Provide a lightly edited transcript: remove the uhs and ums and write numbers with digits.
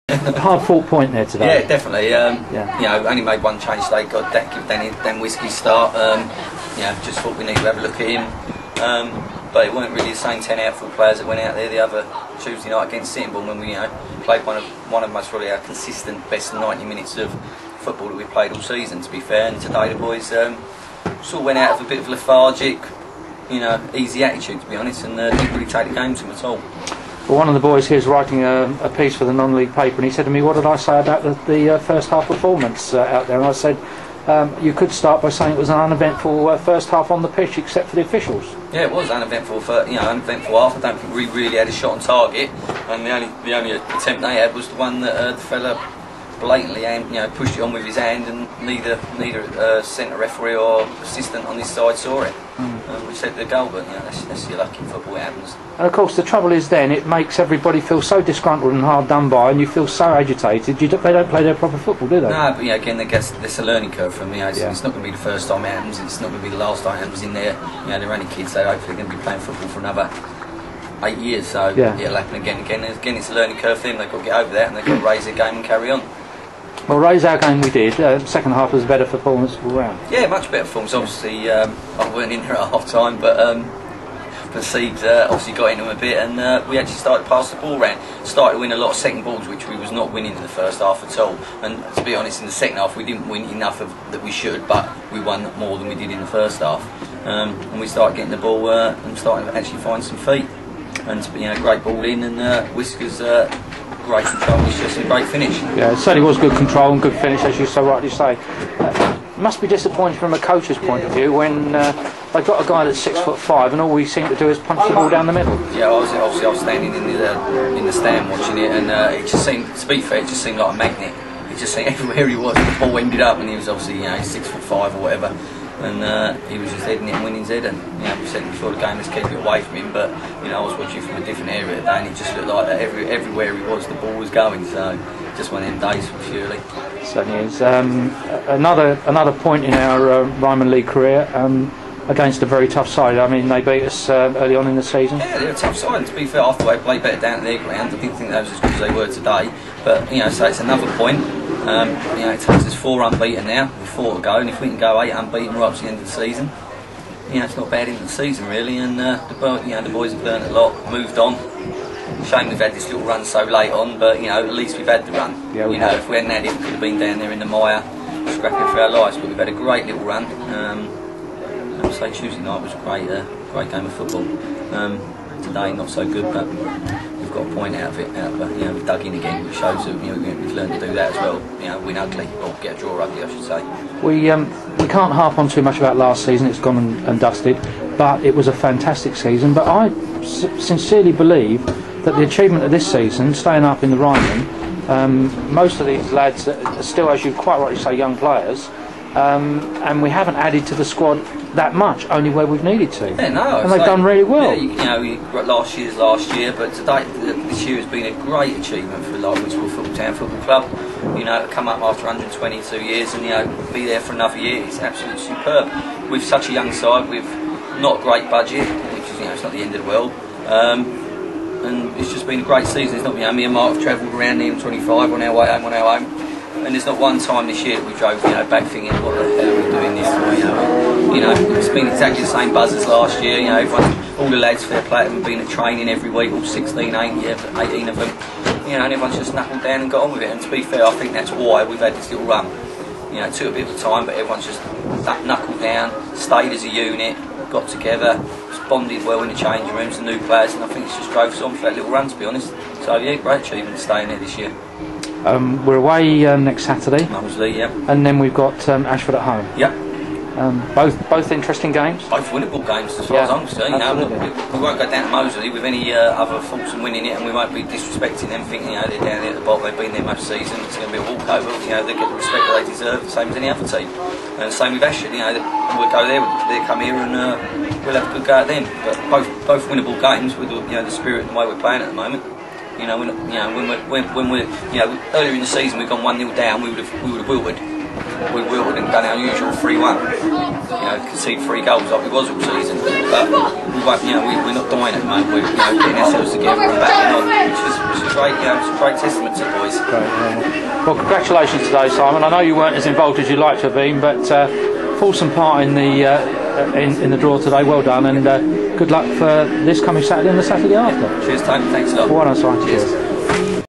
A hard-fought point there today. Yeah, definitely. You know, only made one change today. Got give Dan Whiskey start. You know, just thought we need to have a look at him. But it weren't really the same 10 outfield players that went out there the other Tuesday night against Sittingbourne when we, played one of most probably our consistent best 90 minutes of football that we've played all season. To be fair, and today the boys sort of went out of a bit of lethargic, easy attitude, to be honest, and didn't really take the game to them at all. Well, one of the boys here is writing a piece for the non-league paper, and he said to me, "What did I say about the first half performance out there?" And I said, "You could start by saying it was an uneventful first half on the pitch, except for the officials." Yeah, it was uneventful. Uneventful half. I don't think we really had a shot on target, and the only attempt they had was the one that the fella blatantly pushed it on with his hand, and neither centre referee or assistant on this side saw it. Which led to the goal, but that's your luck in football, it happens. And of course the trouble is then it makes everybody feel so disgruntled and hard done by, and you feel so agitated. They don't play their proper football, do they? No, but again, there's a learning curve for me. It's not going to be the first time it happens, it's not going to be the last time it happens in there. They're only kids, so hopefully they're going to be playing football for another 8 years, so it'll happen again. Again, it's a learning curve for them. They've got to get over that, and they've got to raise their game and carry on. Well, raise our game we did. Second half was a better performance all round. Yeah, much better performance. Obviously, I weren't in there at half time, but Seeds obviously got into them a bit, and we actually started to pass the ball around. Started to win a lot of second balls, which we was not winning in the first half at all. And to be honest, in the second half we didn't win enough that we should, but we won more than we did in the first half. And we started getting the ball and starting to actually find some feet. And great ball in, and Whiskers. Great control, it's just a great finish. Yeah, it certainly was good control and good finish, as you so rightly say. It must be disappointing from a coach's point of view when they've got a guy that's 6'5" and all we seem to do is punch the ball down the middle. Yeah, I was standing in the stand watching it, and it just seemed, to be fair, it just seemed like a magnet. It just seemed everywhere he was, the ball ended up, and he was obviously 6'5" or whatever. And he was just heading it and winning his head, and we said before the game, let's keep it away from him. But I was watching from a different area today, and it just looked like that everywhere he was, the ball was going. So just one of them days for Furley. Certainly is. Another point in our Ryman League career against a very tough side. I mean, they beat us early on in the season. Yeah, they're a tough side. And to be fair, I thought they played better down at their ground. I didn't think they was as good as they were today. But so it's another point. It takes us 4 unbeaten now, with 4 to go, and if we can go 8 unbeaten right up to the end of the season, it's not bad into the season really. And the boys have learned a lot, moved on. Shame we've had this little run so late on, but at least we've had the run. Yeah, if we hadn't had it, we could have been down there in the mire, scrapping for our lives. But we've had a great little run. I'd say Tuesday night was a great game of football. Today not so good, but we've got a point out of it. We've dug in again, which shows that we've learned to do that as well. Win ugly, or get a draw ugly, I should say. We can't harp on too much about last season. It's gone and dusted, but it was a fantastic season. But I sincerely believe that the achievement of this season, staying up in the Ryman, most of these lads are still, as you quite rightly say, young players. And we haven't added to the squad that much, only where we've needed to. Yeah, no, and they've done really well. Last year, but today, this year has been a great achievement for Whitstable Football Town Football Club. To come up after 122 years and be there for another year, it's absolutely superb. With such a young side, with not a great budget, which is it's not the end of the world. And it's just been a great season. It's not me and Mark have travelled around the M25 on our way home. And there's not one time this year that we drove back thinking, what the hell are we doing this for? It's been exactly the same buzz as last year. All the lads, fair play, have been at training every week, all 18 of them. And everyone's just knuckled down and got on with it. And to be fair, I think that's why we've had this little run. It took a bit of time, but everyone's just knuckled down, stayed as a unit, got together, bonded well in the changing rooms, the new players, and I think it's just drove us on for that little run, to be honest. So yeah, great achievement staying there this year. We're away next Saturday. Moseley, yeah. And then we've got Ashford at home. Yeah. Both interesting games. Both winnable games, as far as I'm concerned. We won't go down to Moseley with any other thoughts on winning it, and we won't be disrespecting them, thinking they're down there at the bottom. They've been there most season. It's going to be a walkover. They get the respect that they deserve, the same as any other team. And same with Ashford. We'll go there. They'll come here, and we'll have a good go at them. But both winnable games with the spirit and the way we're playing at the moment. When we're earlier in the season we've gone 1-0 down, we would have wilted. we wilted and done our usual 3-1. Concede 3 goals like we was all season. But we won't, we're not dying at the moment. We're getting ourselves together and battling on, which is great. It's a great testament to the boys. Great, well, congratulations today, Simon. I know you weren't as involved as you'd like to have been, but fulsome part in the draw today. Well done, and good luck for this coming Saturday and the Saturday after. Cheers, Tony. Thanks a lot. Well done, Simon. Cheers.